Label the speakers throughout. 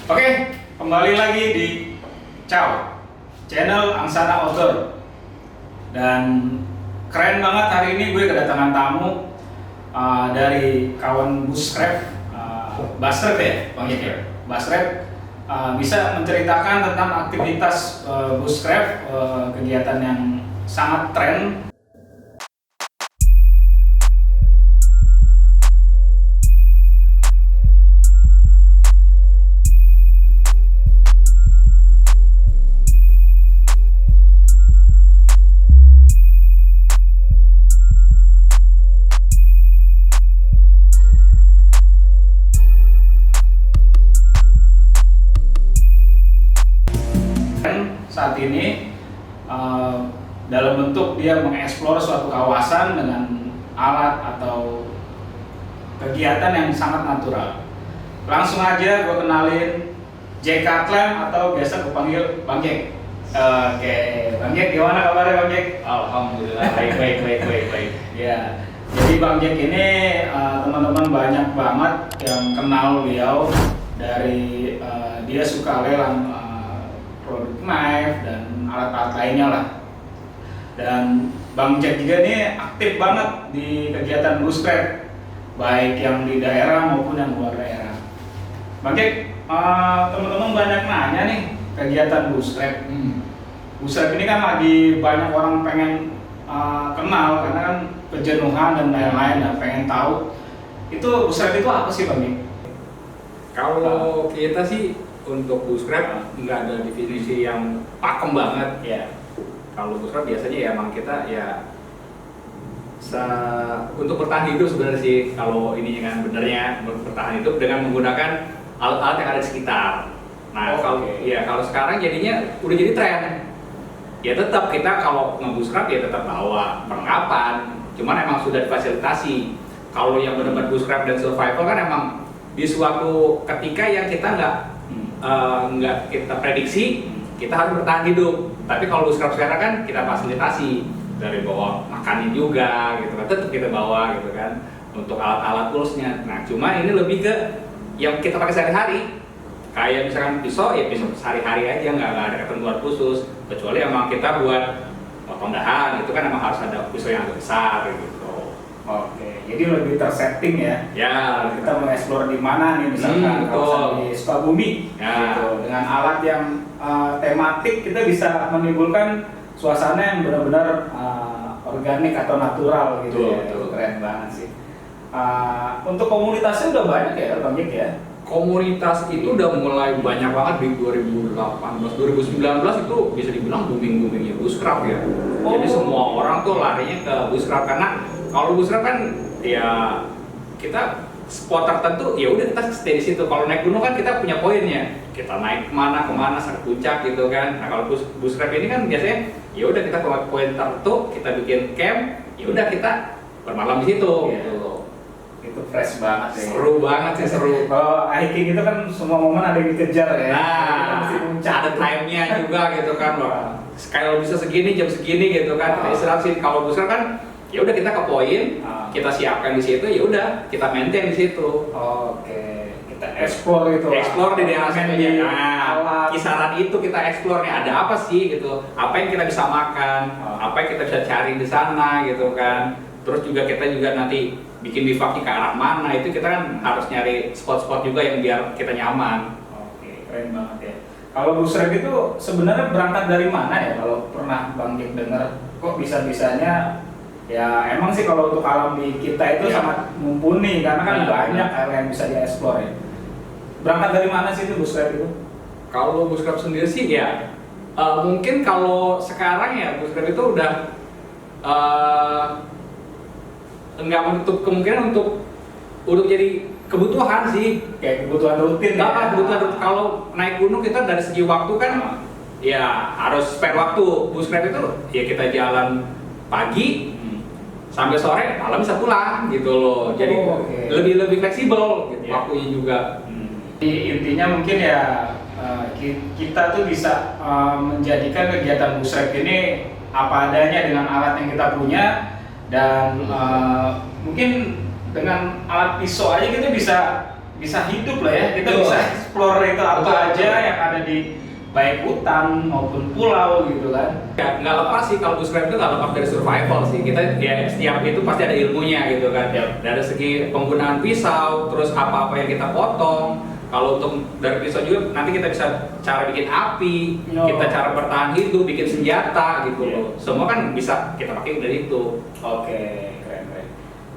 Speaker 1: Oke, kembali lagi di channel Angsana Outdoor. Dan keren banget hari ini gue kedatangan tamu dari kawan Bushcraft, Basrep ya, Bang Yek. Basrep bisa menceritakan tentang aktivitas Bushcraft, kegiatan yang sangat tren. Saat ini dalam bentuk dia mengeksplor suatu kawasan dengan alat atau kegiatan yang sangat natural. Langsung aja gue kenalin Jack Katlem atau biasa gue panggil Bang Jack. Oke, Bang Jack gimana kabarnya Bang Jack?
Speaker 2: Alhamdulillah baik.
Speaker 1: Ya, jadi Bang Jack ini teman-teman banyak banget yang kenal beliau dari dia suka lelang produk knife dan alat-alat lainnya lah. Dan Bang Jack juga ini aktif banget di kegiatan Bushcraft, baik yang di daerah maupun yang luar daerah. Bang Jack, teman-teman banyak nanya nih kegiatan Bushcraft. Bushcraft ini kan lagi banyak orang pengen kenal karena kan kejenuhan dan lain-lain, dan pengen tahu itu Bushcraft itu apa sih Bang Jack?
Speaker 2: Kalau kita sih untuk Bushcraft nggak ada definisi yang pakem banget ya. Kalau Bushcraft biasanya ya emang kita ya untuk bertahan hidup sebenarnya sih, kalau ini kan benernya bertahan hidup dengan menggunakan alat-alat yang ada di sekitar. Nah kalau sekarang jadinya udah jadi tren. Ya tetap kita kalau nge-Bushcraft ya tetap bawa perlengkapan, cuman emang sudah difasilitasi. Kalau yang benar-benar Bushcraft dan survival kan emang di suatu ketika yang kita nggak kita prediksi, kita harus bertahan hidup. Tapi kalau Bushcraft sekarang kan kita fasilitasi, dari bawa makanan juga gitu kan, tetap kita bawa gitu kan untuk alat-alat toolsnya. Nah cuma ini lebih ke yang kita pakai sehari-hari, kayak misalkan pisau ya pisau sehari-hari aja, nggak ada ketentuan khusus, kecuali emang kita buat potong dahan itu kan emang harus ada pisau yang agak besar gitu.
Speaker 1: Oke, jadi lebih tersetting ya.
Speaker 2: Ya,
Speaker 1: kita mengeksplor di mana nih, misalkan kawasan di Sukabumi,
Speaker 2: ya.
Speaker 1: Gitu. Dengan alat yang tematik kita bisa menimbulkan suasana yang benar-benar organik atau natural gitu. Ya. Itu keren banget sih. Untuk komunitasnya udah banyak ya Bang Jack ya?
Speaker 2: Komunitas itu udah mulai banyak banget di 2018, 2019 itu bisa dibilang booming-boomingnya Bushcraft ya. Jadi semua orang tuh larinya ke Bushcraft, karena kalau Bushcraft kan ya kita spot tertentu ya udah kita stay di situ. Kalau naik gunung kan kita punya poinnya, kita naik kemana sampai puncak gitu kan. Nah kalau Bushcraft ini kan biasanya ya udah kita ke poin tertentu, kita bikin camp, ya udah kita bermalam di situ gitu.
Speaker 1: Itu fresh banget ya.
Speaker 2: Seru banget sih, seru.
Speaker 1: Kalau hiking itu kan semua momen ada yang dikejar ya.
Speaker 2: Nah, ada time-nya juga gitu kan. Kalau bisa segini jam segini gitu kan. Kita istirahat sih. Kalau Bushcraft kan ya udah kita ke poin, kita siapkan di situ, ya udah kita maintain di situ.
Speaker 1: Oke, kita explore itu.
Speaker 2: Explore di daerah sekitarnya.
Speaker 1: Nah,
Speaker 2: kisaran itu kita explore nih, ada apa sih gitu. Apa yang kita bisa makan, apa yang kita bisa cari di sana gitu kan. Terus juga kita juga nanti bikin bivaknya ke arah mana, itu kita kan harus nyari spot-spot juga yang biar kita nyaman.
Speaker 1: Oke, keren banget ya. Kalau Bushcraft itu sebenarnya berangkat dari mana ya? Kalau pernah Bang Jack dengar, kok bisa-bisanya ya emang sih kalau untuk alam di kita itu sangat mumpuni karena kan banyak hal yang bisa dieksplor ya. Berangkat dari mana sih itu Bushcraft itu?
Speaker 2: Kalau Bushcraft sendiri sih ya mungkin kalau sekarang ya Bushcraft itu udah nggak menutup kemungkinan untuk jadi kebutuhan sih,
Speaker 1: kayak kebutuhan rutin.
Speaker 2: Kebutuhan rutin. Kalau naik gunung kita dari segi waktu kan ya harus spare waktu. Bushcraft itu ya kita jalan pagi sampai sore, malam bisa pulang gitu loh. Jadi lebih fleksibel gitu, waktunya juga.
Speaker 1: Intinya mungkin ya kita tuh bisa menjadikan kegiatan Bushcraft ini apa adanya dengan alat yang kita punya. Dan mungkin dengan alat pisau aja kita bisa bisa hidup lah ya, kita
Speaker 2: Betul.
Speaker 1: bisa explore itu apa
Speaker 2: Betul.
Speaker 1: aja yang ada di baik hutan maupun pulau gitu kan.
Speaker 2: Ya, nggak lepas sih kalau bushcraft itu nggak lepas dari survival sih. Kita ya setiap itu pasti ada ilmunya gitu kan.
Speaker 1: Yap.
Speaker 2: Dari segi penggunaan pisau, terus apa-apa yang kita potong. Kalau untuk dari pisau juga nanti kita bisa cara bikin api,
Speaker 1: Oh.
Speaker 2: kita cara bertahan hidup, bikin senjata gitu
Speaker 1: Iya.
Speaker 2: loh. Semua kan bisa kita pakai dari itu.
Speaker 1: Oke, keren.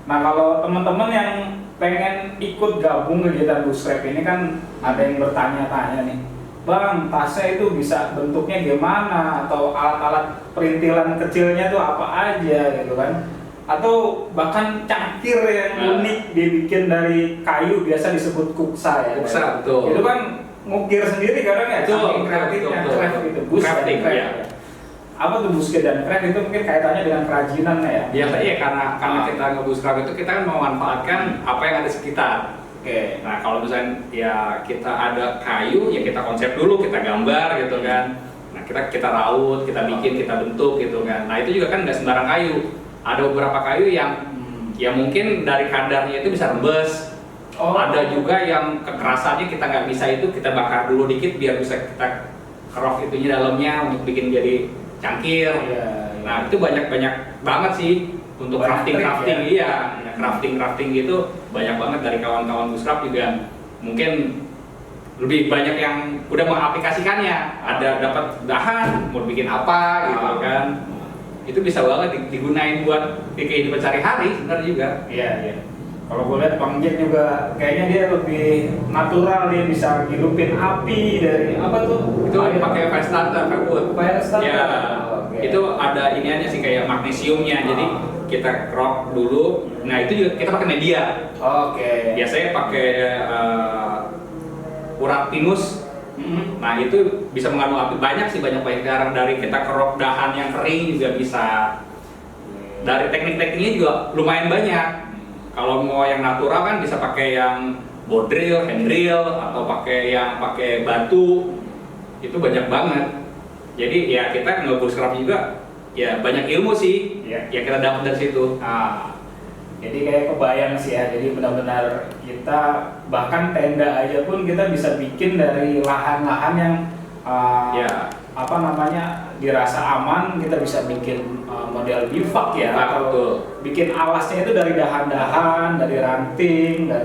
Speaker 1: Nah kalau teman-teman yang pengen ikut gabung kegiatan bushcraft ini kan ada yang bertanya-tanya nih, Bang, tasnya itu bisa bentuknya gimana atau alat-alat perintilan kecilnya tuh apa aja gitu kan? Atau bahkan cangkir yang
Speaker 2: Nah.
Speaker 1: unik dibikin dari kayu biasa disebut kuksa ya.
Speaker 2: Kuksa, betul.
Speaker 1: Itu kan ngukir sendiri kadang ya,
Speaker 2: Betul,
Speaker 1: saking kreatifnya
Speaker 2: betul.
Speaker 1: craft itu, bus dan
Speaker 2: Crafting,
Speaker 1: craft.
Speaker 2: ya.
Speaker 1: Apa tuh buskit dan craft itu mungkin kaitannya dengan kerajinan ya?
Speaker 2: Biasanya ya karena
Speaker 1: Ah.
Speaker 2: kita nge-bushcraft itu kita kan memanfaatkan apa yang ada di sekitar.
Speaker 1: Oke.
Speaker 2: Nah kalau misalnya ya kita ada kayu, ya kita konsep dulu, kita gambar gitu kan. Nah kita raut, kita bikin, kita bentuk gitu kan. Nah itu juga kan nggak sembarang kayu. Ada beberapa kayu yang ya mungkin dari kadarnya itu bisa rembes.
Speaker 1: Oh.
Speaker 2: Ada juga yang kekerasannya kita nggak bisa, itu kita bakar dulu dikit biar bisa kita kerok itunya dalamnya untuk bikin jadi cangkir.
Speaker 1: Iya.
Speaker 2: Nah itu banyak banget sih untuk
Speaker 1: Banyak trik,
Speaker 2: crafting
Speaker 1: ya?
Speaker 2: iya. Crafting gitu banyak banget dari kawan-kawan bushcraft juga. Mungkin lebih banyak yang udah mengaplikasikannya. Ada dapat bahan mau bikin apa gitu kan. Itu bisa banget digunain buat di kehidupan sehari-hari sebenarnya juga.
Speaker 1: Iya. Kalau gue lihat Bang Jack juga kayaknya dia lebih natural, dia bisa hidupin api dari apa tuh?
Speaker 2: Itu pakai fire starter, firewood.
Speaker 1: Fire starter.
Speaker 2: Ya,
Speaker 1: Oke.
Speaker 2: itu ada iniannya sih kayak magnesiumnya. Jadi kita kerok dulu. Nah itu juga kita pakai media.
Speaker 1: Oke.
Speaker 2: Biasanya pakai urat pinus. Nah itu bisa mengandung api banyak cara dari kita kerok dahan yang kering juga bisa. Dari teknik-tekniknya juga lumayan banyak. Kalau mau yang natural kan bisa pakai yang bodril, hand drill, atau pakai batu. Itu banyak banget. Jadi ya kita nge-bushcraft juga ya banyak ilmu sih.
Speaker 1: Iya.
Speaker 2: Ya kita dapat dari situ.
Speaker 1: Nah, jadi kayak kebayang sih ya. Jadi benar-benar kita bahkan tenda aja pun kita bisa bikin dari lahan-lahan yang
Speaker 2: Ya.
Speaker 1: apa namanya dirasa aman. Kita bisa bikin model bivak ya,
Speaker 2: Bivak,
Speaker 1: atau
Speaker 2: betul.
Speaker 1: bikin alasnya itu dari dahan-dahan, dari ranting, dan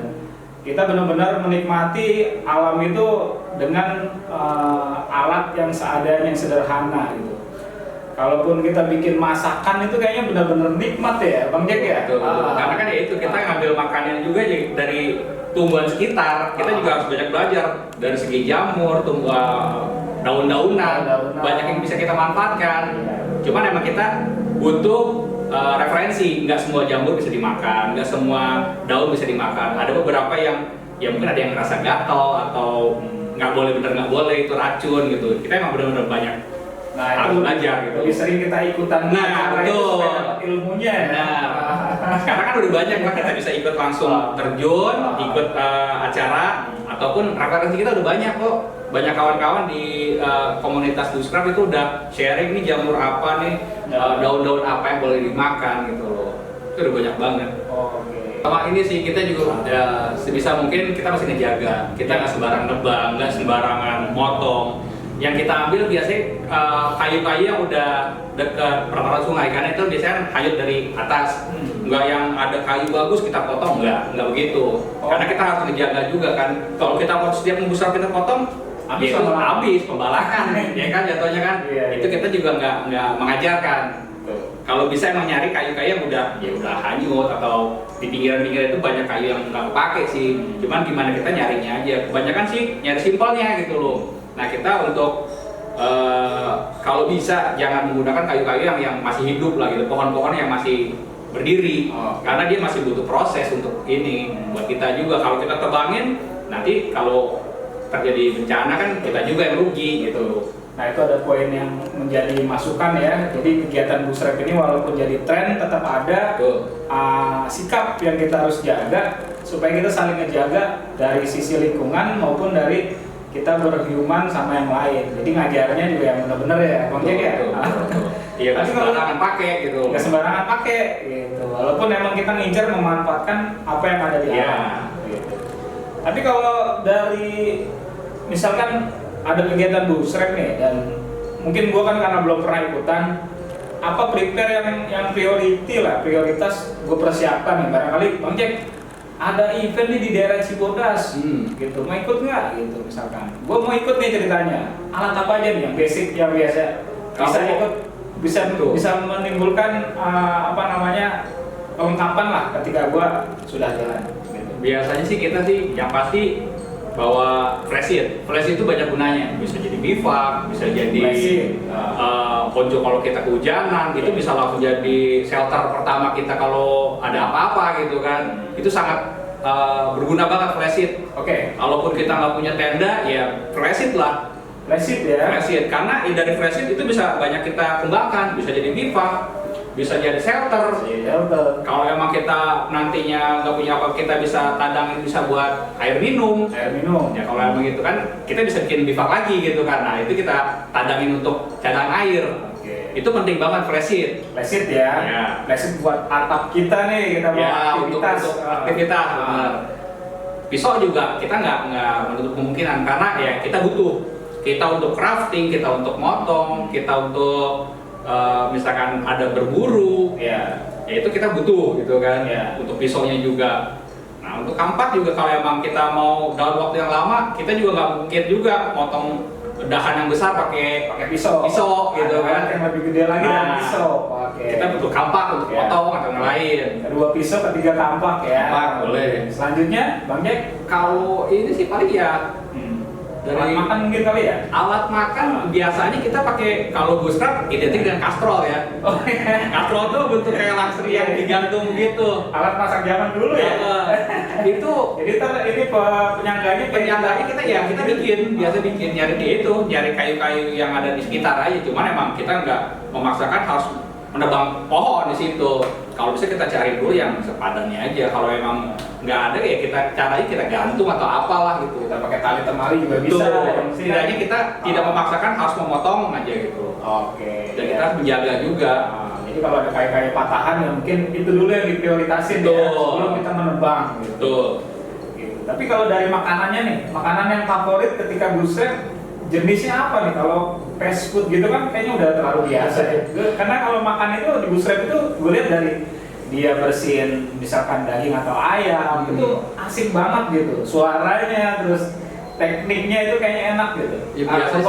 Speaker 1: kita benar-benar menikmati alam itu dengan alat yang seadanya, yang sederhana gitu. Kalaupun kita bikin masakan itu kayaknya benar-benar nikmat ya, Bang Jack ya.
Speaker 2: Betul. Karena kan ya itu kita ngambil makanannya juga dari tumbuhan sekitar. Kita juga harus banyak belajar dari segi jamur, daun-daunan,
Speaker 1: Daun-daunan.
Speaker 2: banyak yang bisa kita manfaatkan.
Speaker 1: Iya.
Speaker 2: Cuman emang kita butuh referensi. Nggak semua jamur bisa dimakan, nggak semua daun bisa dimakan. Ada beberapa yang ya mungkin ada yang ngerasa gatal atau nggak boleh itu racun gitu. Kita emang benar-benar banyak
Speaker 1: Nah,
Speaker 2: harus
Speaker 1: itu
Speaker 2: belajar gitu.
Speaker 1: lebih sering kita ikutan
Speaker 2: Nah,
Speaker 1: acara itu
Speaker 2: betul.
Speaker 1: supaya dapat ilmunya ya.
Speaker 2: Nah, sekarang kan udah banyak lah kita bisa ikut langsung terjun, ikut acara, ataupun referensi kita udah banyak kok. Banyak kawan-kawan di komunitas bushcraft itu udah sharing nih jamur apa nih, daun-daun apa yang boleh dimakan gitu loh. Itu udah banyak banget.
Speaker 1: Oke.
Speaker 2: Sama ini sih kita juga sebisa mungkin kita masih ngejaga. Kita nggak sembarang nebang, nggak sembarangan motong. Yang kita ambil biasanya kayu-kayu yang udah dekat permukaan sungai, karena itu biasanya hayut dari atas. Nggak yang ada kayu bagus kita potong, nggak begitu. Karena kita harus ngejaga juga kan. Kalau kita setiap bushcraft kita potong,
Speaker 1: Habis
Speaker 2: ya itu
Speaker 1: pembalakan.
Speaker 2: habis pembalakan, ya kan jatuhnya kan.
Speaker 1: Iya,
Speaker 2: Itu
Speaker 1: iya.
Speaker 2: kita juga nggak mengajarkan. Kalau bisa emang nyari kayu-kayu yang udah hanyut, atau di pinggiran-pinggiran itu banyak kayu yang nggak kepake sih. Cuman gimana kita nyarinya aja. Kebanyakan sih nyari simpelnya gitu loh. Nah kita untuk kalau bisa jangan menggunakan kayu-kayu yang masih hidup lah gitu, pohon-pohon yang masih berdiri, karena dia masih butuh proses untuk ini. Buat kita juga kalau kita tebangin, nanti kalau terjadi bencana kan kita juga yang rugi gitu.
Speaker 1: Nah itu ada poin yang menjadi masukan ya. Jadi kegiatan bushcraft ini walaupun jadi tren tetap ada sikap yang kita harus jaga supaya kita saling ngejaga dari sisi lingkungan maupun dari kita berhuman sama yang lain. Jadi ngajarnya juga yang benar-benar ya, Bang Jack ya.
Speaker 2: Iya, nggak
Speaker 1: Tapi kalau
Speaker 2: sembarangan pakai gitu.
Speaker 1: nggak sembarangan pakai gitu. Walaupun emang kita ngincar memanfaatkan apa yang ada di
Speaker 2: Iya.
Speaker 1: alam. Gitu. Tapi kalau dari misalkan ada kegiatan busrek nih dan mungkin gua kan karena belum pernah ikutan, apa prepare yang prioritas gue persiapkan nih. Barangkali Bang Jack ada event nih di daerah Cibodas gitu, mau ikut nggak gitu misalkan. Gue mau ikut nih ceritanya, alat apa aja nih yang basic yang biasa bisa ikut, bisa menimbulkan kelengkapan lah ketika gue sudah jalan gitu.
Speaker 2: Biasanya sih kita yang pasti bawa flashlight. Flashlight itu banyak gunanya, bisa jadi bivak, bisa jadi ponco kalau kita kehujanan, itu bisa langsung jadi shelter pertama kita kalau ada apa-apa gitu kan. Itu sangat berguna banget flashlight.
Speaker 1: Oke.
Speaker 2: Kalaupun kita nggak punya tenda, ya flashlight lah.
Speaker 1: Flashlight ya.
Speaker 2: Flashlight, karena dari flashlight itu bisa banyak kita kembangkan, bisa jadi bivak, bisa jadi shelter. Kalau emang kita nantinya nggak punya apa, kita bisa tadangin, bisa buat air minum. Ya kalau emang gitu kan, kita bisa bikin bivak lagi gitu kan. Nah itu kita tadangin untuk cadangan air. Itu penting banget flashlight.
Speaker 1: Flashlight ya. Flashlight buat atap kita nih, kita mau aktivitas.
Speaker 2: Untuk aktivitas. Pisau juga kita nggak menutup kemungkinan karena ya kita butuh. Kita untuk crafting, kita untuk motong, kita untuk misalkan ada berburu, ya itu kita butuh gitu kan, untuk pisaunya juga. Nah untuk kampak juga kalau emang kita mau dalam waktu yang lama, kita juga nggak mungkin juga motong dahan yang besar pakai pisau gitu kan.
Speaker 1: Yang lebih gede lagi dari pisau.
Speaker 2: Kita butuh kampak untuk potong atau yang lain.
Speaker 1: Kedua pisau, ketiga kampak ya.
Speaker 2: Kampak boleh.
Speaker 1: Selanjutnya, Bang Jack,
Speaker 2: kalau ini sih paling ya
Speaker 1: dari alat makan mungkin kali ya?
Speaker 2: Alat makan biasanya kita pakai, kalau busrek identik dengan kastrol ya. Kastrol tuh bentuk kayak langsri yang digantung gitu.
Speaker 1: Alat masak zaman dulu ya?
Speaker 2: Itu
Speaker 1: jadi ini penyangganya
Speaker 2: kita bikin nyari kayu-kayu yang ada di sekitar aja. Cuman emang kita nggak memaksakan harus menebang pohon di situ. Kalau bisa kita cari dulu yang sepadannya aja. Kalau emang nggak ada ya caranya kita gantung atau apalah gitu.
Speaker 1: Kita pakai tali temali juga bisa.
Speaker 2: Setidaknya kita tidak memaksakan harus memotong aja gitu.
Speaker 1: Oke.
Speaker 2: Dan kita harus menjaga juga.
Speaker 1: Jadi kalau ada kayu-kayu patahan ya mungkin itu dulu yang diprioritasin ya sebelum kita menebang. Gitu. Gitu. Tapi kalau dari makanannya nih, makanan yang favorit ketika busrek jenisnya apa nih? Kalau fast food gitu kan kayaknya udah terlalu biasa ya. Karena kalau makan itu di busrek itu gue lihat dari dia bersihin misalkan daging atau ayam itu asik banget gitu. Suaranya terus tekniknya itu kayaknya enak gitu.
Speaker 2: Ya, biasanya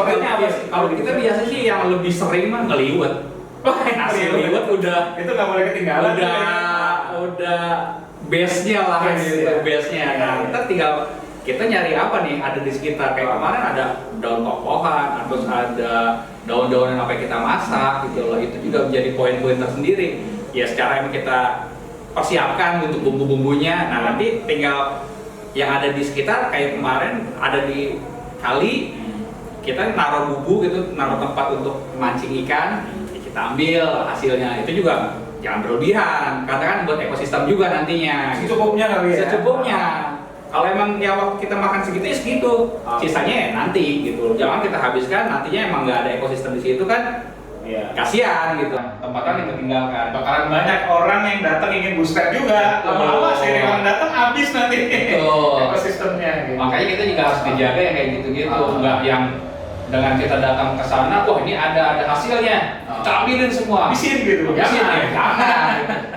Speaker 2: kalau kita biasa sih yang lebih sering mah ngeliwet. Nasi liwet udah
Speaker 1: itu nggak boleh ketinggalan.
Speaker 2: Udah base-nya lah gitu, base-nya. Nah, kita nyari apa nih ada di sekitar, kayak kemarin ada daun tokohan, terus ada daun-daun yang apa yang kita masak gitu loh. Itu juga menjadi poin-poin tersendiri. Ya secara yang kita persiapkan untuk bumbu-bumbunya. Nah, nanti tinggal yang ada di sekitar, kayak kemarin ada di kali, kita naruh bubu gitu, naruh tempat untuk mancing ikan, ya kita ambil hasilnya. Itu juga jangan berlebihan, karena kan buat ekosistem juga nantinya.
Speaker 1: Secukupnya kali ya.
Speaker 2: Secukupnya. Kalau emang ya waktu kita makan segitu ya segitu, sisanya ya nanti gitu. Jangan kita habiskan, nantinya emang nggak ada ekosistem di situ kan. Iya. Kasihan gitu. Tempatnya kita tinggalkan.
Speaker 1: Bakalan banyak orang yang datang ingin busrek juga. Lama-lama sering orang datang habis nanti ekosistemnya. Gitu.
Speaker 2: Makanya kita juga harus dijaga yang kayak gitu-gitu. Nggak yang dengan kita datang ke sana, wah ini ada hasilnya, kita ambilin semua.
Speaker 1: Habisin gitu.
Speaker 2: Jangan.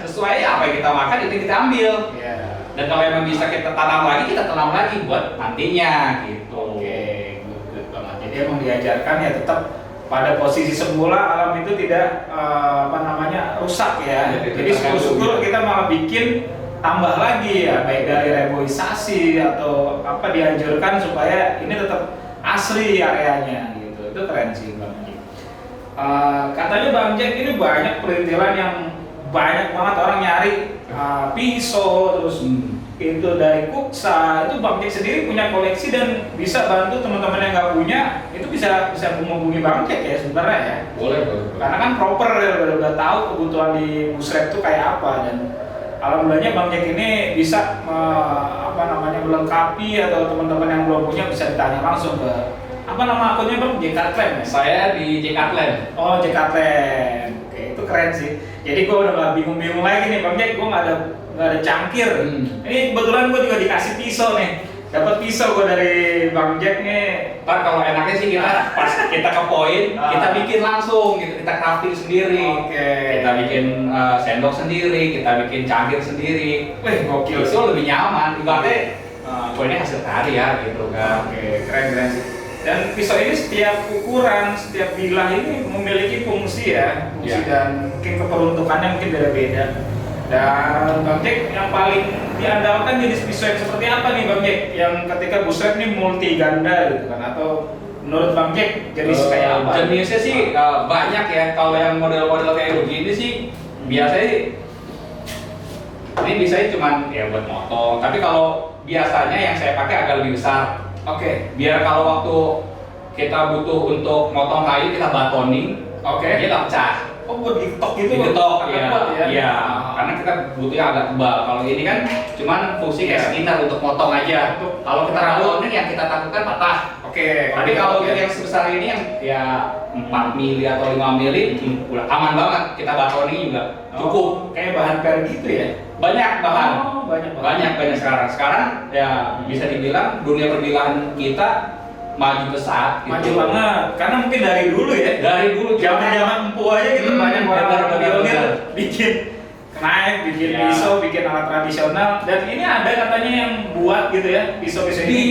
Speaker 2: Sesuai apa yang kita makan itu kita ambil.
Speaker 1: Yeah.
Speaker 2: Dan kalau emang bisa kita tanam lagi, kita tanam lagi buat nantinya gitu.
Speaker 1: Oke, good banget. Jadi emang diajarkan ya tetap pada posisi semula, alam itu tidak rusak ya. Jadi syukur-syukur kita malah bikin tambah lagi ya, baik dari reboisasi atau apa, dianjurkan supaya ini tetap asli areanya gitu. Itu keren sih Bang Jack. Katanya Bang Jack ini banyak perintilan yang banyak banget orang nyari, pisau, terus itu dari kuksa. Itu Bang Jack sendiri punya koleksi dan bisa bantu teman-teman yang nggak punya, itu bisa menghubungi Bang Jack ya sebenarnya ya.
Speaker 2: Boleh.
Speaker 1: Karena kan proper ya, udah tahu kebutuhan di busrek itu kayak apa, dan alhamdulillahnya Bang Jack ini bisa melengkapi, atau teman-teman yang belum punya bisa ditanya langsung ke apa nama akunnya Bang? Jekatlen ya?
Speaker 2: Saya di Jekatlen.
Speaker 1: Oh, Jekatlen. Oke, itu keren sih. Jadi gue udah gak bingung-bingung lagi nih Bang Jack, gue gak ada cangkir. Ini kebetulan gue juga dikasih pisau nih Dapat pisau gua dari Bang Jack nih.
Speaker 2: Ntar kalau enaknya sih kita pas kita ke poin, kita bikin langsung gitu, kita crafting sendiri.
Speaker 1: Oke.
Speaker 2: Kita bikin sendok sendiri, kita bikin cangkir sendiri.
Speaker 1: Wih, gokil.
Speaker 2: Itu lebih nyaman. Ibaratnya poinnya hasil karya gitu kan.
Speaker 1: Oke, keren sih. Dan pisau ini setiap ukuran, setiap bilah ini memiliki fungsi ya, fungsi dan mungkin keperuntukannya mungkin beda-beda. Dan Bang Jack yang paling diandalkan jenis pisau yang seperti apa nih Bang Jack? Yang ketika busrep ini multi ganda gitu kan? Atau menurut Bang Jack jenis kayak apa?
Speaker 2: Jenisnya sih banyak ya. Kalau yang model-model kayak begini sih biasanya ini biasanya cuman ya buat motong. Tapi kalau biasanya yang saya pakai agak lebih besar.
Speaker 1: Oke.
Speaker 2: Biar kalau waktu kita butuh untuk motong kayu kita batoning, dia nggak pecah.
Speaker 1: Oh, buat diketok gitu?
Speaker 2: Diketok,
Speaker 1: agak kuat ya?
Speaker 2: Iya. Karena kita butuhnya agak tebal. Kalau ini kan cuman fungsi kayak sekitar untuk motong aja. Kalau kita batoning yang kita takutkan patah.
Speaker 1: Oke.
Speaker 2: Tapi kalau yang sebesar ini yang ya 4 mili atau 5 mili udah aman banget. Kita batoning juga cukup.
Speaker 1: Kayak bahan per gitu ya?
Speaker 2: Banyak bahan.
Speaker 1: Oh, banyak
Speaker 2: Sekarang. Sekarang ya bisa dibilang dunia perbilahan kita maju pesat.
Speaker 1: Maju
Speaker 2: gitu.
Speaker 1: banget. Karena mungkin dari dulu ya.
Speaker 2: Dari dulu
Speaker 1: Zaman empu aja gitu banyak orang pionir bikin knife, bikin pisau, bikin alat tradisional. Dan ini ada katanya yang buat gitu ya pisau-pisau
Speaker 2: Di
Speaker 1: ini.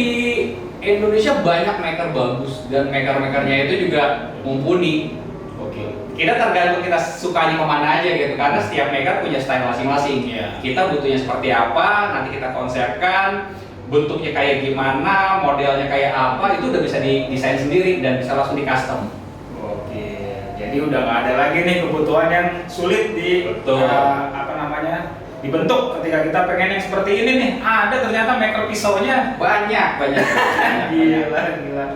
Speaker 2: Indonesia banyak maker bagus dan maker-makernya itu juga mumpuni.
Speaker 1: Oke.
Speaker 2: Kita tergantung kita sukanya kemana aja gitu karena setiap maker punya style masing-masing.
Speaker 1: Iya.
Speaker 2: Kita butuhnya seperti apa, nanti kita konsepkan bentuknya kayak gimana, modelnya kayak apa, itu udah bisa didesain sendiri dan bisa langsung di custom.
Speaker 1: Oke. Jadi udah nggak ada lagi nih kebutuhan yang sulit dibentuk ketika kita pengen yang seperti ini nih. Ada ternyata maker pisaunya
Speaker 2: Banyak.
Speaker 1: Gila.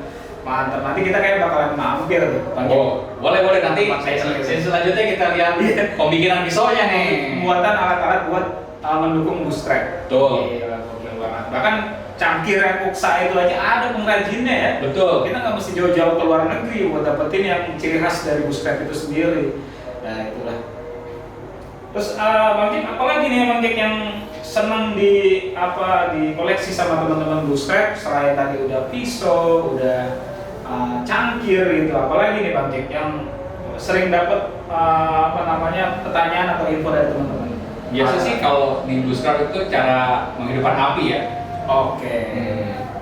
Speaker 1: Mantap, nanti kita kayak bakalan mampir tuh.
Speaker 2: Boleh nanti sesi selanjutnya kita lihat pembikinan pisaunya nih.
Speaker 1: Pembuatan alat-alat buat mendukung bootstrap.
Speaker 2: Betul.
Speaker 1: Gila, gokil banget. Bahkan cangkir yang uksa itu aja ada pengrajinnya ya.
Speaker 2: Betul.
Speaker 1: Kita nggak mesti jauh-jauh ke luar negeri buat dapetin yang ciri khas dari bootstrap itu sendiri. Nah itulah. Terus Bang Jack, apalagi nih Bang Jack yang seneng di koleksi sama teman-teman bootstrap selain tadi udah pisau, udah cangkir gitu. Apalagi nih Bang Jack yang sering dapat pertanyaan atau info dari teman-teman.
Speaker 2: Biasa sih kalau di bootstrap itu cara menghidupkan api ya.
Speaker 1: Oke.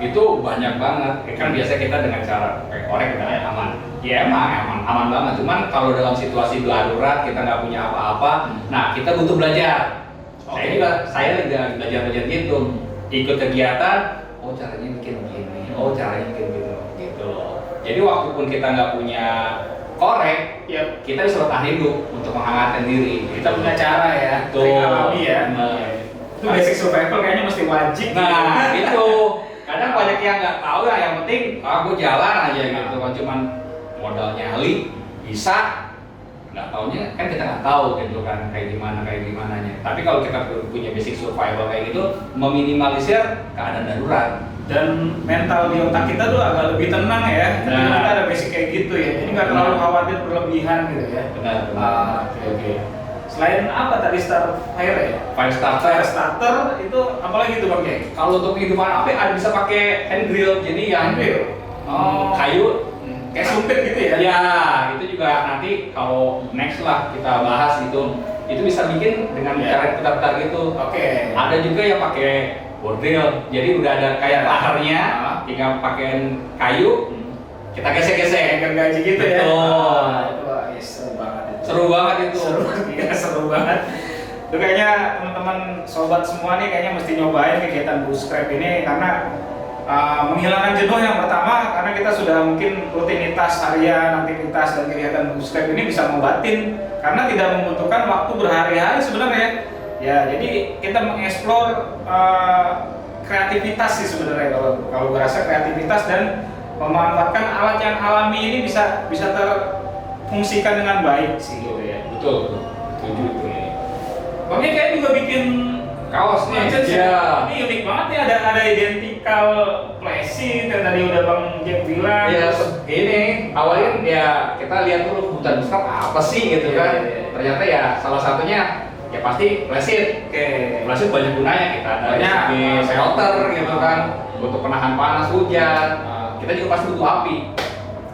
Speaker 2: Itu banyak banget. Kan biasa kita dengan cara pakai korek udah aman. Ya emang aman banget. Cuman kalau dalam situasi darurat kita nggak punya apa-apa, nah kita butuh belajar. Saya juga belajar gitu. Ikut kegiatan, caranya bikin begini, caranya bikin gitu. Jadi waktu pun kita nggak punya korek, kita bisa bertahan hidup untuk menghangatkan diri.
Speaker 1: Kita punya cara ya, trik alami ya. Itu basic survival kayaknya mesti wajib.
Speaker 2: Nah, itu. Kadang banyak yang nggak tahu ya, yang penting gue jalan aja gitu kan, cuman modal nyali bisa, nggak taunya kan kita nggak tahu gitu kan kayak gimananya. Tapi kalau kita punya basic survival kayak gitu, meminimalisir keadaan darurat.
Speaker 1: Dan mental di otak kita tuh agak lebih tenang ya. Karena kita ada basic kayak gitu ya, jadi nggak terlalu khawatir berlebihan gitu ya.
Speaker 2: Benar.
Speaker 1: Oke. Selain apa tadi fire ya? Fire starter itu apa lagi tuh Bang Jack?
Speaker 2: Kalau untuk kehidupan api ada bisa pakai hand grill, jadi yang kayu
Speaker 1: kayak sumpit gitu ya?
Speaker 2: Ya, itu juga nanti kalau next lah kita bahas itu bisa bikin dengan cara putar-putar gitu.
Speaker 1: Oke.
Speaker 2: Ada juga yang pakai bordel, jadi udah ada kayak laharnya, tinggal pakai kayu, kita gesek-gesek.
Speaker 1: Gergaji gitu ya?
Speaker 2: Betul. Seru banget itu.
Speaker 1: Seru banget. Itu kayaknya teman-teman sobat semua nih kayaknya mesti nyobain kegiatan bootstrap ini karena menghilangkan jenuh yang pertama, karena kita sudah mungkin rutinitas harian, aktivitas dan kegiatan bootstrap ini bisa ngobatin karena tidak membutuhkan waktu berhari-hari sebenarnya. Ya, jadi kita mengeksplor kreativitas sih sebenarnya kalau berasa kreativitas dan memanfaatkan alat yang alami ini bisa terfungsikan dengan baik sih gitu ya.
Speaker 2: Betul. Setuju itu ya.
Speaker 1: Bang Jack kayak juga bikin
Speaker 2: kaos nih.
Speaker 1: Ini unik banget nih, ada identical plesi yang tadi udah Bang Jack bilang.
Speaker 2: Ya, ini awalnya ya kita lihat dulu kebutuhan bootstrap apa sih gitu kan. Ternyata ya salah satunya ya pasti flash sheet.
Speaker 1: Oke.
Speaker 2: Flash sheet banyak gunanya, kita ada
Speaker 1: Banyak.
Speaker 2: segi shelter gitu kan, untuk penahan panas hujan.
Speaker 1: Ah.
Speaker 2: Kita juga pasti butuh api.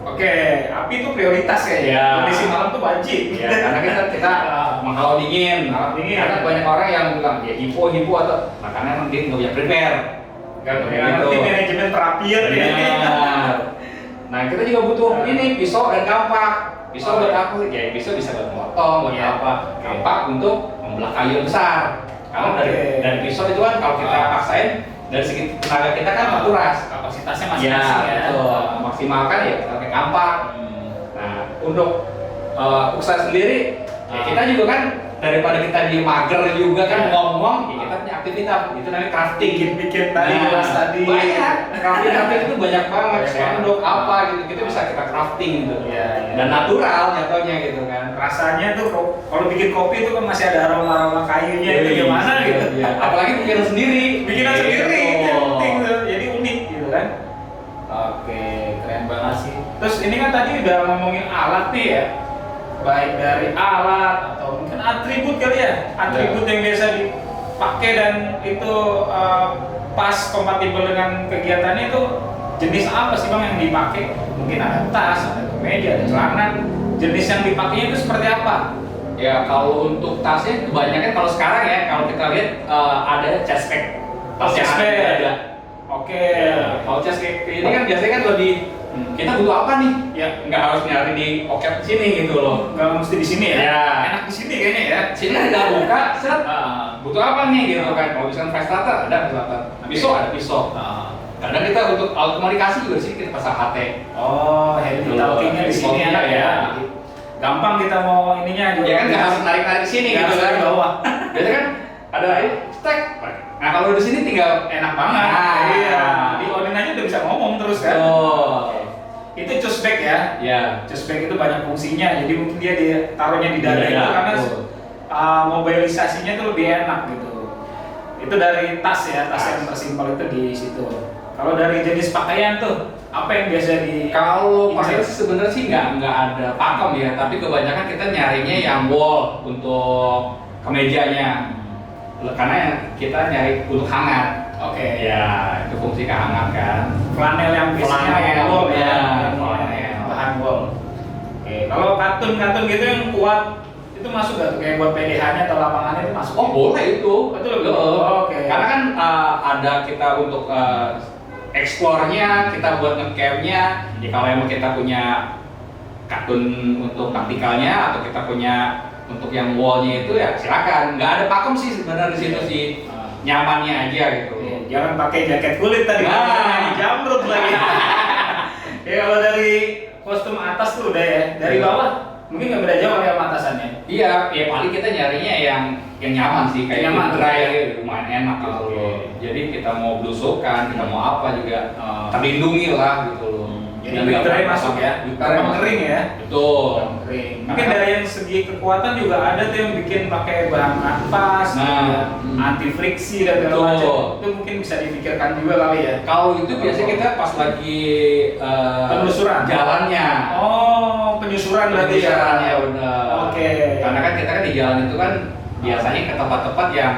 Speaker 1: Oke, api itu prioritas ya.
Speaker 2: Iya.
Speaker 1: Kondisi malam tuh wajib.
Speaker 2: Ya, karena kita menghalau dingin.
Speaker 1: Menghalau dingin.
Speaker 2: Karena banyak orang yang bilang ya hipo atau makanya emang dia nggak punya prepare. Kan
Speaker 1: Nggak
Speaker 2: kayak gitu.
Speaker 1: ngerti manajemen perapian ya.
Speaker 2: Benar. Nah, kita juga butuh
Speaker 1: Nah.
Speaker 2: ini pisau dan kampak. Pisau
Speaker 1: Oh,
Speaker 2: buat
Speaker 1: iya.
Speaker 2: apa? Ya pisau bisa buat motong, buat
Speaker 1: Iya.
Speaker 2: apa? Kampak untuk membelah kayu yang besar. Karena dari pisau itu kan kalau kita paksain dari segi tenaga kita kan terkuras.
Speaker 1: Kapasitasnya
Speaker 2: Ya,
Speaker 1: masing-masing ya.
Speaker 2: betul. Maksimalkan ya kita pakai kampak. Nah, untuk usaha sendiri, ya kita juga kan daripada kita di mager juga kan
Speaker 1: Ya.
Speaker 2: ngomong, ya kita punya aktivitas itu namanya crafting.
Speaker 1: Bikin tadi
Speaker 2: Nah,
Speaker 1: gelas tadi.
Speaker 2: banyak. Crafting itu banyak banget.
Speaker 1: Banyak
Speaker 2: Spanduk
Speaker 1: banget.
Speaker 2: apa gitu, kita bisa kita crafting gitu.
Speaker 1: Iya, iya.
Speaker 2: Dan natural jatuhnya gitu kan.
Speaker 1: Rasanya tuh kalau bikin kopi itu kan masih ada aroma-aroma kayunya itu
Speaker 2: Iya,
Speaker 1: gimana gitu.
Speaker 2: iya. Apalagi bikinan sendiri.
Speaker 1: Bikinan sendiri itu yang
Speaker 2: Gitu.
Speaker 1: penting tuh. Jadi unik gitu kan. Oke, keren banget sih. Terus ini kan tadi udah ngomongin alat nih ya. Baik dari alat atau mungkin atribut kali ya. Atribut yang biasa dipakai dan itu pas kompatibel dengan kegiatannya itu jenis apa sih Bang yang dipakai? Mungkin ada tas, ada kemeja, ada celana. Jenis yang dipakainya itu seperti apa?
Speaker 2: Ya kalau untuk tasnya kebanyakan kalau sekarang ya kalau kita lihat ada chest bag. Tas yang
Speaker 1: Chest bag.
Speaker 2: ada.
Speaker 1: Oke.
Speaker 2: Ya, kalau chest bag ini kan biasanya kan lebih kita butuh apa nih?
Speaker 1: Ya,
Speaker 2: Nggak harus nyari di pocket sini gitu loh.
Speaker 1: nggak mesti di sini ya.
Speaker 2: Ya.
Speaker 1: Enak di sini kayaknya ya.
Speaker 2: Sini tinggal buka, set.
Speaker 1: Ah.
Speaker 2: Butuh apa nih gitu kan? Kalau misalkan fast starter ada fast starter. Pisau ada pisau.
Speaker 1: Ah.
Speaker 2: Kadang kita untuk alat komunikasi juga sih kita pasang HT.
Speaker 1: Oh, handy talkingnya di sini
Speaker 2: Talking,
Speaker 1: ada ya.
Speaker 2: ya.
Speaker 1: Jadi, gampang kita mau ininya juga.
Speaker 2: Ya kan nggak harus narik-narik ke sini
Speaker 1: Nggak
Speaker 2: gitu
Speaker 1: harus
Speaker 2: kan.
Speaker 1: dari bawah.
Speaker 2: Biasanya kan ada ini stack. Nah kalau di sini tinggal
Speaker 1: Enak banget.
Speaker 2: Nah.
Speaker 1: Iya. Di Odin aja udah bisa ngomong terus kan.
Speaker 2: Oh.
Speaker 1: Itu chest bag ya.
Speaker 2: Ya.
Speaker 1: Chest bag itu banyak fungsinya. Jadi mungkin dia ditaruhnya di dada
Speaker 2: Iya,
Speaker 1: itu karena
Speaker 2: betul.
Speaker 1: mobilisasinya tuh lebih enak gitu. Itu dari tas ya, tas
Speaker 2: Tas.
Speaker 1: yang tersimpel itu di situ. Kalau dari jenis pakaian tuh apa yang biasa di
Speaker 2: Kalau
Speaker 1: incer?
Speaker 2: pakaian sih sebenarnya sih nggak ada pakem ya, tapi kebanyakan kita nyarinya yang wall untuk kemejanya. Karena kita nyari untuk hangat.
Speaker 1: Oke.
Speaker 2: Ya, itu fungsi kehangat kan.
Speaker 1: Flanel yang biasanya
Speaker 2: Flanel,
Speaker 1: wall ya,
Speaker 2: ya,
Speaker 1: yang
Speaker 2: flanel.
Speaker 1: bahan wall. Oke, kalau katun gitu yang kuat itu masuk gak tuh kayak buat PDH-nya atau lapangannya itu masuk?
Speaker 2: Oh boleh itu.
Speaker 1: Betul, betul.
Speaker 2: Betul.
Speaker 1: Oke.
Speaker 2: Karena kan ada kita untuk explore-nya, kita buat nge-camp-nya. Ya kalau emang kita punya katun untuk taktikalnya atau kita punya untuk yang wall-nya itu ya silakan. Nggak ada pakem sih sebenarnya di situ sih. Nyamannya aja gitu.
Speaker 1: Iya, jangan pakai jaket kulit tadi,
Speaker 2: Nah.
Speaker 1: jamrut lagi. Ya kalau dari kostum atas tuh udah ya, dari
Speaker 2: Iya.
Speaker 1: bawah mungkin nggak beda jauh ya sama atasannya.
Speaker 2: Iya, ya paling kita nyarinya yang nyaman sih, kayak
Speaker 1: Nyaman,
Speaker 2: dry,
Speaker 1: ya.
Speaker 2: lumayan enak gitu
Speaker 1: Oke.
Speaker 2: loh. Jadi kita mau blusukan, kita mau apa juga
Speaker 1: Oh.
Speaker 2: terlindungi lah gitu loh.
Speaker 1: Jadi
Speaker 2: nggak
Speaker 1: dry
Speaker 2: apa-apa.
Speaker 1: masuk ya,
Speaker 2: Dry
Speaker 1: karena
Speaker 2: masuk.
Speaker 1: kering ya.
Speaker 2: Betul.
Speaker 1: Kering. Mungkin dari yang segi kekuatan juga ada tuh yang bikin pakai bahan kanvas,
Speaker 2: Nah,
Speaker 1: anti friksi dan segala
Speaker 2: betul.
Speaker 1: macam. Itu mungkin bisa dipikirkan juga kali ya.
Speaker 2: Kalau itu biasanya kita pas lagi
Speaker 1: Penelusuran?
Speaker 2: jalannya.
Speaker 1: Oh, penyusuran berarti ya.
Speaker 2: Penelusurannya benar.
Speaker 1: Oke.
Speaker 2: Karena kan kita kan di jalan itu kan biasanya ke tempat-tempat yang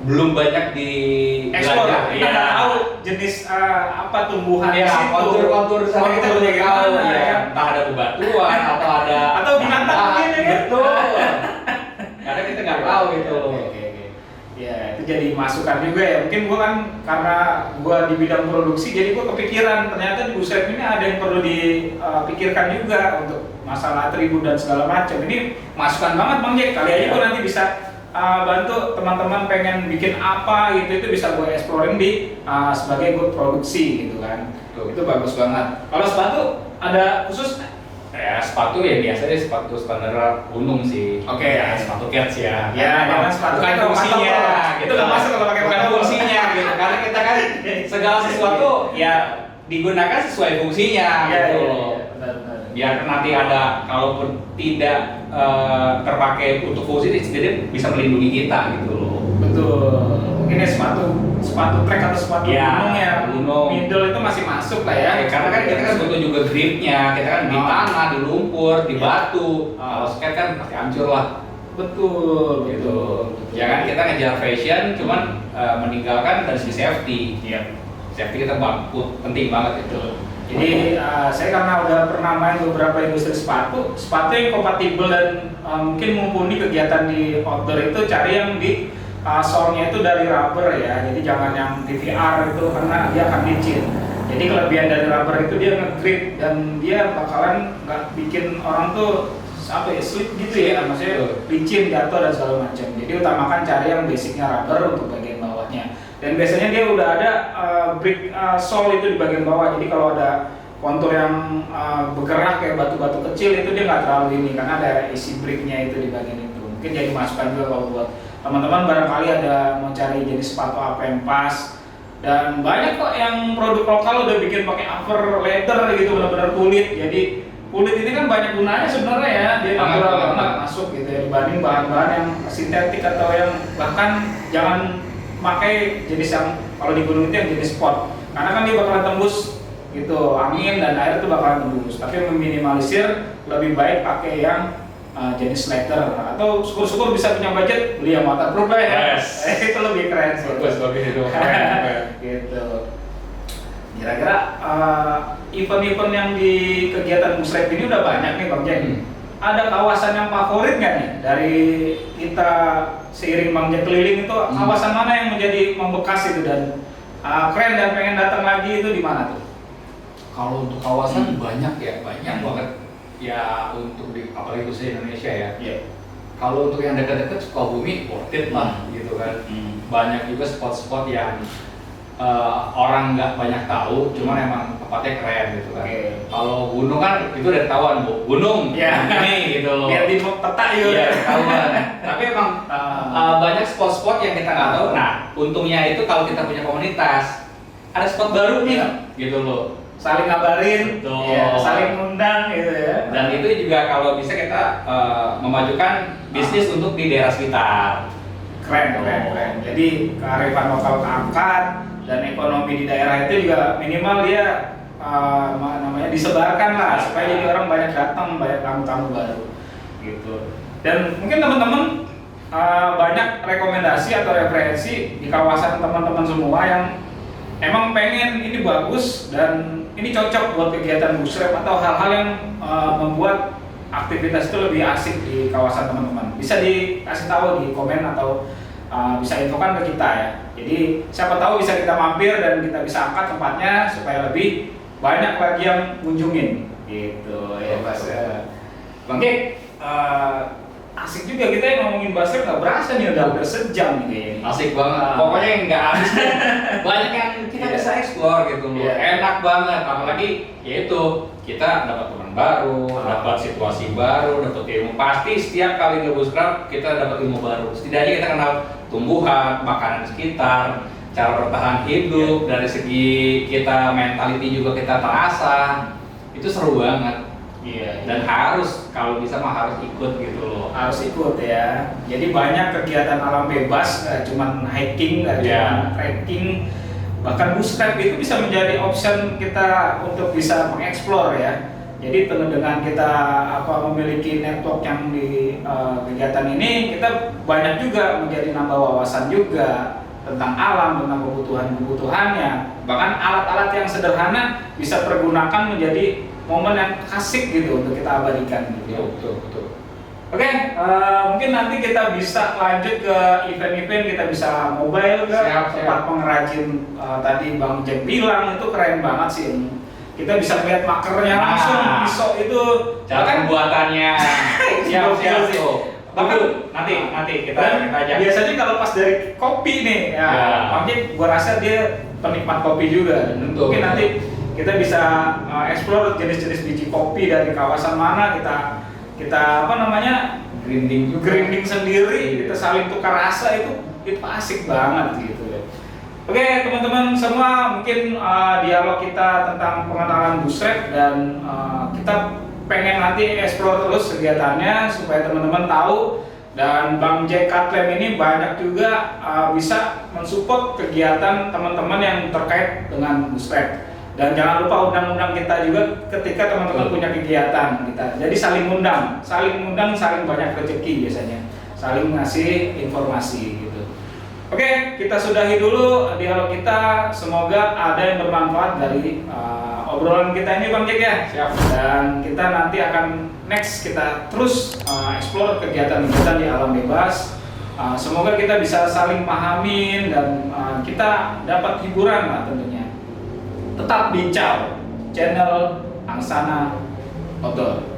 Speaker 2: belum banyak di
Speaker 1: Explore,
Speaker 2: jelajah.
Speaker 1: kita nggak tahu jenis apa tumbuhan
Speaker 2: Ya,
Speaker 1: di situ.
Speaker 2: kontur-kontur di sana
Speaker 1: Oh,
Speaker 2: kita
Speaker 1: kita
Speaker 2: belum tahu
Speaker 1: gimana,
Speaker 2: ya. Entah ada bebatuan atau ada
Speaker 1: Atau binatang mungkin ya kan?
Speaker 2: Betul. Karena kita nggak tahu itu.
Speaker 1: Oke. Ya, itu jadi masukan juga ya. Mungkin gua kan karena gua di bidang produksi, jadi gua kepikiran ternyata di Busrep ini ada yang perlu dipikirkan juga untuk masalah atribut dan segala macam. Ini masukan banget Bang Jack. Kali aja gua nanti bisa bantu teman-teman pengen bikin apa gitu, itu bisa gue exploring di sebagai gue produksi gitu kan. Itu bagus banget. Kalau sepatu ada khusus?
Speaker 2: Ya sepatu ya biasanya sepatu standar gunung sih.
Speaker 1: Oke.
Speaker 2: Ya, sepatu cats ya.
Speaker 1: Ya, jangan sepatu
Speaker 2: bukan
Speaker 1: kita
Speaker 2: fungsinya.
Speaker 1: masuk, itu nggak masuk kalau pakai
Speaker 2: bukan
Speaker 1: sepatu.
Speaker 2: fungsinya gitu. Karena kita kan segala sesuatu ya digunakan sesuai fungsinya gitu loh.
Speaker 1: Benar-benar.
Speaker 2: Biar nanti ada kalaupun tidak terpakai untuk fungsi sendiri bisa melindungi kita gitu loh.
Speaker 1: Betul. Mungkin ya sepatu trek atau sepatu
Speaker 2: Ya,
Speaker 1: gunung ya.
Speaker 2: gunung.
Speaker 1: Middle itu masih masuk lah ya.
Speaker 2: Karena kan kita kan butuh juga gripnya, kita kan di
Speaker 1: Oh.
Speaker 2: tanah, di lumpur, di
Speaker 1: Iya.
Speaker 2: batu.
Speaker 1: Oh.
Speaker 2: Kalau skate kan pasti hancur lah.
Speaker 1: Betul,
Speaker 2: gitu.
Speaker 1: betul.
Speaker 2: Jangan kita ngejar fashion, cuman meninggalkan dari segi safety.
Speaker 1: Iya.
Speaker 2: Safety kita penting banget itu.
Speaker 1: Jadi saya karena udah pernah main beberapa industri sepatu yang kompatibel dan mungkin mumpuni kegiatan di outdoor itu cari yang di solnya itu dari rubber ya. Jadi jangan yang TVR itu karena dia akan licin. Jadi kelebihan dari rubber itu dia nge-grip dan dia bakalan nggak bikin orang tuh slip gitu ya, maksudnya licin, jatuh dan segala macam. Jadi utamakan cari yang basicnya rubber untuk bagian bawahnya. Dan biasanya dia udah ada brick sole itu di bagian bawah. Jadi kalau ada kontur yang bergerak kayak batu-batu kecil itu dia nggak terlalu ini karena ada isi bricknya itu di bagian itu. Mungkin jadi masukan juga kalau buat teman-teman barangkali ada mau cari jenis sepatu apa yang pas. Dan banyak kok yang produk lokal udah bikin pakai upper leather gitu, benar-benar kulit. Jadi kulit ini kan banyak gunanya sebenarnya ya, dia natural banget masuk gitu ya dibanding bahan-bahan yang sintetik atau yang bahkan jangan pakai jenis yang kalau di gunung itu yang jenis spot karena kan dia bakalan tembus gitu, angin dan air itu bakalan tembus. Tapi meminimalisir lebih baik pakai yang jenis leather atau syukur-syukur bisa punya budget beli yang waterproof lah ya.
Speaker 2: Yes.
Speaker 1: Itu lebih keren sih.
Speaker 2: Bagus itu. Keren.
Speaker 1: Gitu. Kira-kira event-event yang di kegiatan Busrep ini udah banyak nih Bang Jack. Ada kawasan yang favorit nggak nih dari kita seiring Bang Jack keliling itu kawasan mana yang menjadi membekas itu dan keren dan pengen datang lagi itu di mana tuh?
Speaker 2: Kalau untuk kawasan banyak banget ya untuk apalagi khususnya Indonesia ya.
Speaker 1: Yeah.
Speaker 2: Kalau untuk yang dekat-dekat Sukabumi worth it lah gitu kan. Banyak juga spot-spot yang orang nggak banyak tahu, cuman emang tempatnya keren gitu kan. Kalau gunung kan itu udah ketahuan gunung, ini gitu loh.
Speaker 1: Biar di peta ya.
Speaker 2: Iya, ketahuan. Tapi emang banyak spot-spot yang kita nggak tahu. Nah, untungnya itu kalau kita punya komunitas, ada spot baru nih, gitu loh.
Speaker 1: Saling ngabarin, saling ngundang gitu ya. Dan
Speaker 2: itu juga kalau bisa kita memajukan bisnis untuk di daerah sekitar.
Speaker 1: Keren. Jadi kearifan lokal keangkat dan ekonomi di daerah itu juga minimal dia namanya disebarkan lah supaya jadi orang banyak datang, banyak tamu-tamu baru gitu. Dan mungkin teman-teman banyak rekomendasi atau referensi di kawasan teman-teman semua yang emang pengen ini bagus dan ini cocok buat kegiatan Busrep atau hal-hal yang membuat aktivitas itu lebih asik di kawasan teman-teman. Bisa dikasih tahu di komen atau bisa infokan ke kita ya. Jadi siapa tahu bisa kita mampir dan kita bisa angkat tempatnya supaya lebih banyak lagi yang kunjungin gitu ya Mas. Bang Kek, asik juga kita yang ngomongin Busrep nggak berasa nih udah sejam nih kayaknya.
Speaker 2: Asik banget. Pokoknya nggak habis. Banyak yang kita bisa explore gitu loh. Enak banget. Apalagi yaitu kita dapat teman baru, dapat situasi baru, dapat ilmu. Pasti setiap kali nge-Busrep kita dapat ilmu baru. Setidaknya kita kenal tumbuhan, makanan sekitar, cara bertahan hidup, dari segi kita mentality juga kita terasa. Itu seru banget.
Speaker 1: Iya.
Speaker 2: Dan harus kalau bisa mah harus ikut gitu loh.
Speaker 1: Harus ikut ya. Jadi banyak kegiatan alam bebas, nggak cuma hiking, nggak cuma trekking, bahkan Busrep itu bisa menjadi option kita untuk bisa mengeksplor ya. Jadi dengan kita memiliki network yang di kegiatan ini, kita banyak juga menjadi nambah wawasan juga tentang alam, tentang kebutuhannya. Bahkan alat-alat yang sederhana bisa pergunakan menjadi momen yang asik gitu untuk kita abadikan gitu.
Speaker 2: Betul.
Speaker 1: Oke, mungkin nanti kita bisa lanjut ke event-event, kita bisa mobile ke tempat pengrajin tadi Bang Jack bilang itu keren banget sih. Kita bisa lihat makernya langsung, pisau itu
Speaker 2: cara pembuatannya. Siap tuh.
Speaker 1: Bahkan
Speaker 2: nanti kita ajak.
Speaker 1: Biasanya kalau pas dari kopi nih, Bang Jack gua rasa dia penikmat kopi juga. Mungkin nanti kita bisa explore jenis-jenis biji kopi dari kawasan mana, kita grinding sendiri, kita saling tukar rasa, itu asik banget gitu. Oke teman-teman semua, mungkin dialog kita tentang pengenalan Busrep dan kita pengen nanti explore terus kegiatannya supaya teman-teman tahu. Dan Bang Jack Katlem ini banyak juga bisa mensupport kegiatan teman-teman yang terkait dengan Busrep. Dan jangan lupa undang-undang kita juga ketika teman-teman punya kegiatan kita. Jadi saling undang, saling banyak rezeki biasanya. saling ngasih informasi gitu. Oke, kita sudahi dulu dialog kita. Semoga ada yang bermanfaat dari obrolan kita ini, Bang Jack ya.
Speaker 2: Siap.
Speaker 1: Dan kita nanti akan next kita terus explore kegiatan-kegiatan di alam bebas. Semoga kita bisa saling pahamin dan kita dapat hiburan lah tentunya. Tetap bincang channel Angsana Outdoor.